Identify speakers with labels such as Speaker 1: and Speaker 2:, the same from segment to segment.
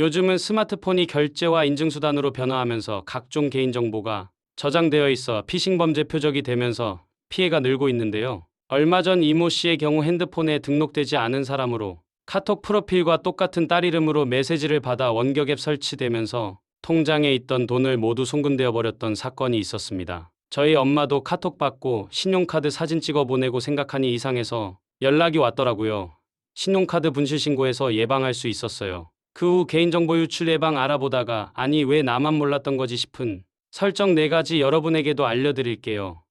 Speaker 1: 요즘은 스마트폰이 결제와 인증수단으로 변화하면서 각종 개인정보가 저장되어 있어 피싱 범죄 표적이 되면서 피해가 늘고 있는데요. 얼마 전 이모 씨의 경우 핸드폰에 등록되지 않은 사람으로 카톡 프로필과 똑같은 딸 이름으로 메시지를 받아 원격 앱 설치되면서 통장에 있던 돈을 모두 송금되어 버렸던 사건이 있었습니다. 저희 엄마도 카톡 받고 신용카드 사진 찍어 보내고 생각하니 이상해서 연락이 왔더라고요. 신용카드 분실 신고해서 예방할 수 있었어요. 그 후 개인정보 유출 예방 알아보다가 아니 왜 나만 몰랐던 거지 싶은 설정 4가지 여러분에게도 알려드릴게요.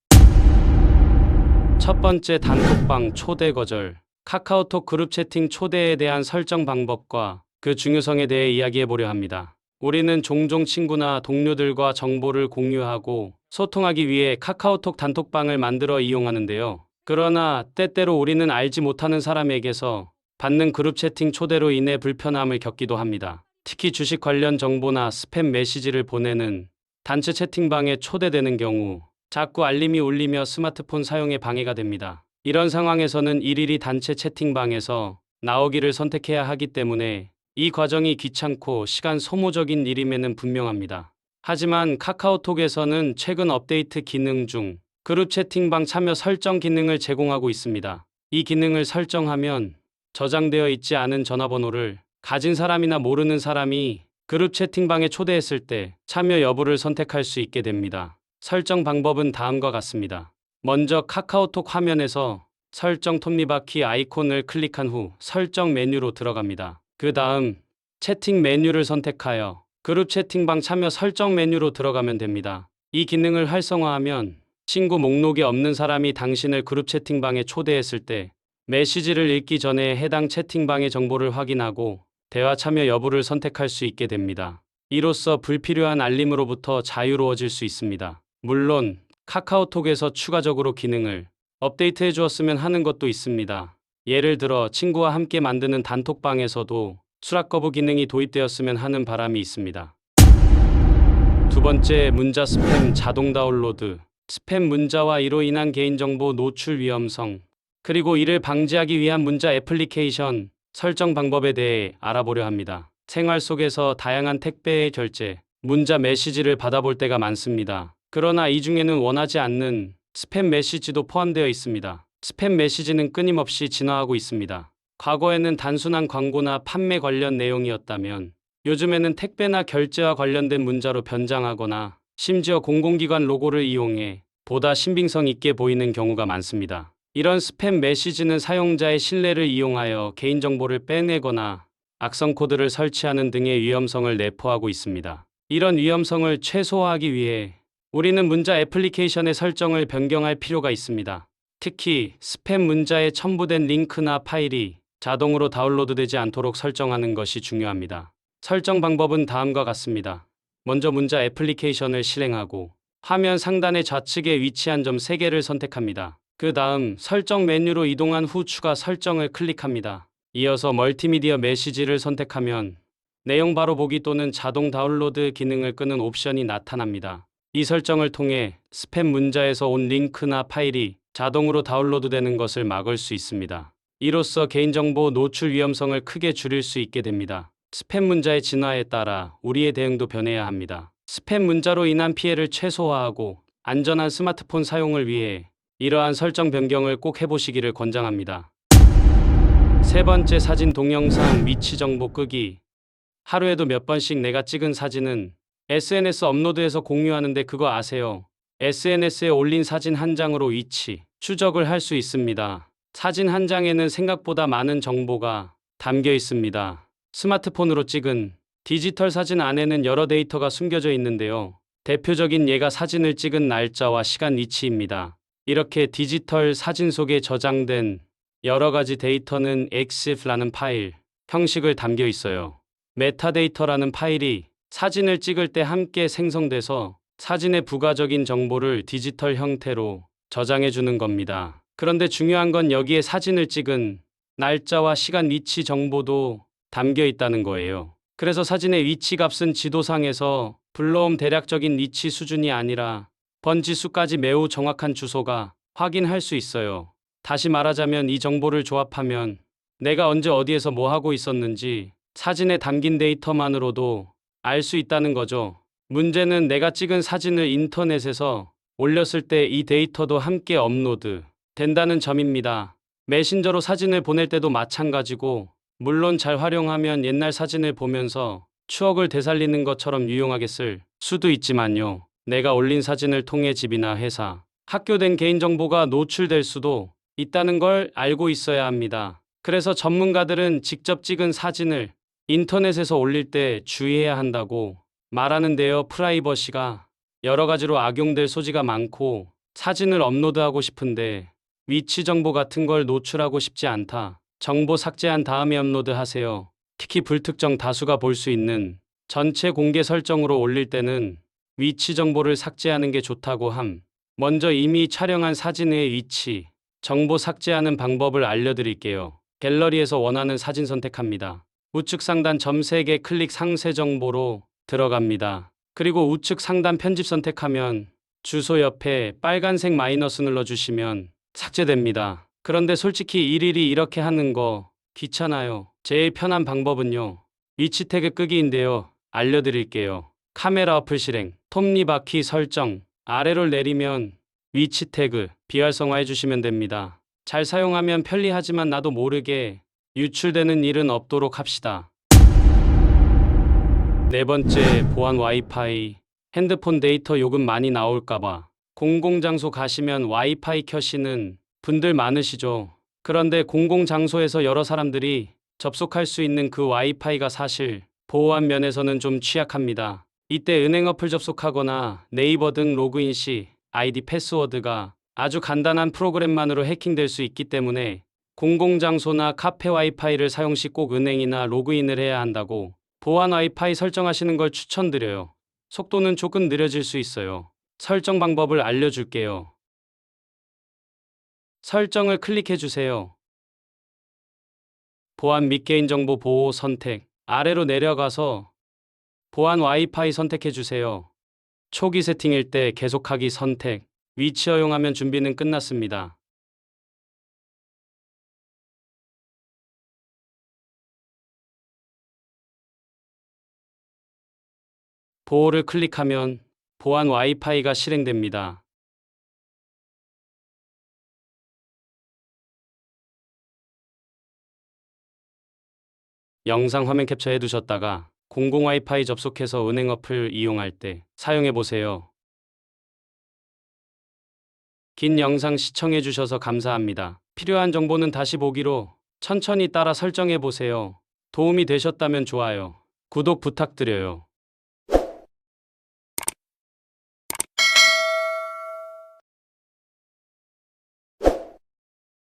Speaker 1: 첫 번째, 단톡방 초대 거절. 카카오톡 그룹 채팅 초대에 대한 설정 방법과 그 중요성에 대해 이야기해 보려 합니다. 우리는 종종 친구나 동료들과 정보를 공유하고 소통하기 위해 카카오톡 단톡방을 만들어 이용하는데요. 그러나 때때로 우리는 알지 못하는 사람에게서 받는 그룹 채팅 초대로 인해 불편함을 겪기도 합니다. 특히 주식 관련 정보나 스팸 메시지를 보내는 단체 채팅방에 초대되는 경우 자꾸 알림이 울리며 스마트폰 사용에 방해가 됩니다. 이런 상황에서는 일일이 단체 채팅방에서 나오기를 선택해야 하기 때문에 이 과정이 귀찮고 시간 소모적인 일임에는 분명합니다. 하지만 카카오톡에서는 최근 업데이트 기능 중 그룹 채팅방 참여 설정 기능을 제공하고 있습니다. 이 기능을 설정하면 저장되어 있지 않은 전화번호를 가진 사람이나 모르는 사람이 그룹 채팅방에 초대했을 때 참여 여부를 선택할 수 있게 됩니다. 설정 방법은 다음과 같습니다. 먼저 카카오톡 화면에서 설정 톱니바퀴 아이콘을 클릭한 후 설정 메뉴로 들어갑니다. 그 다음 채팅 메뉴를 선택하여 그룹 채팅방 참여 설정 메뉴로 들어가면 됩니다. 이 기능을 활성화하면 친구 목록에 없는 사람이 당신을 그룹 채팅방에 초대했을 때 메시지를 읽기 전에 해당 채팅방의 정보를 확인하고 대화 참여 여부를 선택할 수 있게 됩니다. 이로써 불필요한 알림으로부터 자유로워질 수 있습니다. 물론 카카오톡에서 추가적으로 기능을 업데이트해 주었으면 하는 것도 있습니다. 예를 들어 친구와 함께 만드는 단톡방에서도 수락 거부 기능이 도입되었으면 하는 바람이 있습니다. 두 번째, 문자 스팸 자동 다운로드. 스팸 문자와 이로 인한 개인정보 노출 위험성, 그리고 이를 방지하기 위한 문자 애플리케이션 설정 방법에 대해 알아보려 합니다. 생활 속에서 다양한 택배, 결제, 문자 메시지를 받아볼 때가 많습니다. 그러나 이 중에는 원하지 않는 스팸 메시지도 포함되어 있습니다. 스팸 메시지는 끊임없이 진화하고 있습니다. 과거에는 단순한 광고나 판매 관련 내용이었다면 요즘에는 택배나 결제와 관련된 문자로 변장하거나 심지어 공공기관 로고를 이용해 보다 신빙성 있게 보이는 경우가 많습니다. 이런 스팸 메시지는 사용자의 신뢰를 이용하여 개인정보를 빼내거나 악성 코드를 설치하는 등의 위험성을 내포하고 있습니다. 이런 위험성을 최소화하기 위해 우리는 문자 애플리케이션의 설정을 변경할 필요가 있습니다. 특히 스팸 문자에 첨부된 링크나 파일이 자동으로 다운로드되지 않도록 설정하는 것이 중요합니다. 설정 방법은 다음과 같습니다. 먼저 문자 애플리케이션을 실행하고 화면 상단의 좌측에 위치한 점 3개를 선택합니다. 그 다음 설정 메뉴로 이동한 후 추가 설정을 클릭합니다. 이어서 멀티미디어 메시지를 선택하면 내용 바로 보기 또는 자동 다운로드 기능을 끄는 옵션이 나타납니다. 이 설정을 통해 스팸 문자에서 온 링크나 파일이 자동으로 다운로드되는 것을 막을 수 있습니다. 이로써 개인정보 노출 위험성을 크게 줄일 수 있게 됩니다. 스팸 문자의 진화에 따라 우리의 대응도 변해야 합니다. 스팸 문자로 인한 피해를 최소화하고 안전한 스마트폰 사용을 위해 이러한 설정 변경을 꼭 해보시기를 권장합니다. 세 번째, 사진 동영상 위치 정보 끄기. 하루에도 몇 번씩 내가 찍은 사진은 SNS 업로드해서 공유하는데 그거 아세요? SNS에 올린 사진 한 장으로 위치 추적을 할 수 있습니다. 사진 한 장에는 생각보다 많은 정보가 담겨 있습니다. 스마트폰으로 찍은 디지털 사진 안에는 여러 데이터가 숨겨져 있는데요. 대표적인 예가 사진을 찍은 날짜와 시간 위치입니다. 이렇게 디지털 사진 속에 저장된 여러 가지 데이터는 EXIF라는 파일 형식을 담겨 있어요. 메타데이터라는 파일이 사진을 찍을 때 함께 생성돼서 사진의 부가적인 정보를 디지털 형태로 저장해 주는 겁니다. 그런데 중요한 건 여기에 사진을 찍은 날짜와 시간 위치 정보도 담겨 있다는 거예요. 그래서 사진의 위치 값은 지도상에서 불러온 대략적인 위치 수준이 아니라 번지수까지 매우 정확한 주소가 확인할 수 있어요. 다시 말하자면 이 정보를 조합하면 내가 언제 어디에서 뭐 하고 있었는지 사진에 담긴 데이터만으로도 알 수 있다는 거죠. 문제는 내가 찍은 사진을 인터넷에서 올렸을 때 이 데이터도 함께 업로드 된다는 점입니다. 메신저로 사진을 보낼 때도 마찬가지고, 물론 잘 활용하면 옛날 사진을 보면서 추억을 되살리는 것처럼 유용하게 쓸 수도 있지만요. 내가 올린 사진을 통해 집이나 회사, 학교 등 개인정보가 노출될 수도 있다는 걸 알고 있어야 합니다. 그래서 전문가들은 직접 찍은 사진을 인터넷에서 올릴 때 주의해야 한다고 말하는데요. 프라이버시가 여러 가지로 악용될 소지가 많고, 사진을 업로드하고 싶은데 위치 정보 같은 걸 노출하고 싶지 않다. 정보 삭제한 다음에 업로드하세요. 특히 불특정 다수가 볼 수 있는 전체 공개 설정으로 올릴 때는 위치 정보를 삭제하는 게 좋다고 함. 먼저 이미 촬영한 사진의 위치 정보 삭제하는 방법을 알려드릴게요. 갤러리에서 원하는 사진 선택합니다. 우측 상단 점 3개 클릭 상세 정보로 들어갑니다. 그리고 우측 상단 편집 선택하면 주소 옆에 빨간색 마이너스 눌러주시면 삭제됩니다. 그런데 솔직히 일일이 이렇게 하는 거 귀찮아요. 제일 편한 방법은요, 위치 태그 끄기인데요. 알려드릴게요. 카메라 어플 실행, 톱니바퀴 설정, 아래로 내리면 위치 태그 비활성화해 주시면 됩니다. 잘 사용하면 편리하지만 나도 모르게 유출되는 일은 없도록 합시다. 네 번째, 보안 와이파이. 핸드폰 데이터 요금 많이 나올까봐 공공장소 가시면 와이파이 켜시는 분들 많으시죠. 그런데 공공장소에서 여러 사람들이 접속할 수 있는 그 와이파이가 사실 보안 면에서는 좀 취약합니다. 이때 은행 어플 접속하거나 네이버 등 로그인 시 아이디 패스워드가 아주 간단한 프로그램만으로 해킹될 수 있기 때문에 공공장소나 카페 와이파이를 사용 시 꼭 은행이나 로그인을 해야 한다고 보안 와이파이 설정하시는 걸 추천드려요. 속도는 조금 느려질 수 있어요. 설정 방법을 알려줄게요. 설정을 클릭해 주세요. 보안 및 개인정보 보호 선택, 아래로 내려가서 보안 와이파이 선택해 주세요. 초기 세팅일 때 계속하기 선택, 위치 허용하면 준비는 끝났습니다. 보호를 클릭하면 보안 와이파이가 실행됩니다. 영상 화면 캡처해 두셨다가 공공 와이파이 접속해서 은행 어플 이용할 때 사용해 보세요. 긴 영상 시청해 주셔서 감사합니다. 필요한 정보는 다시 보기로 천천히 따라 설정해 보세요. 도움이 되셨다면 좋아요, 구독 부탁드려요.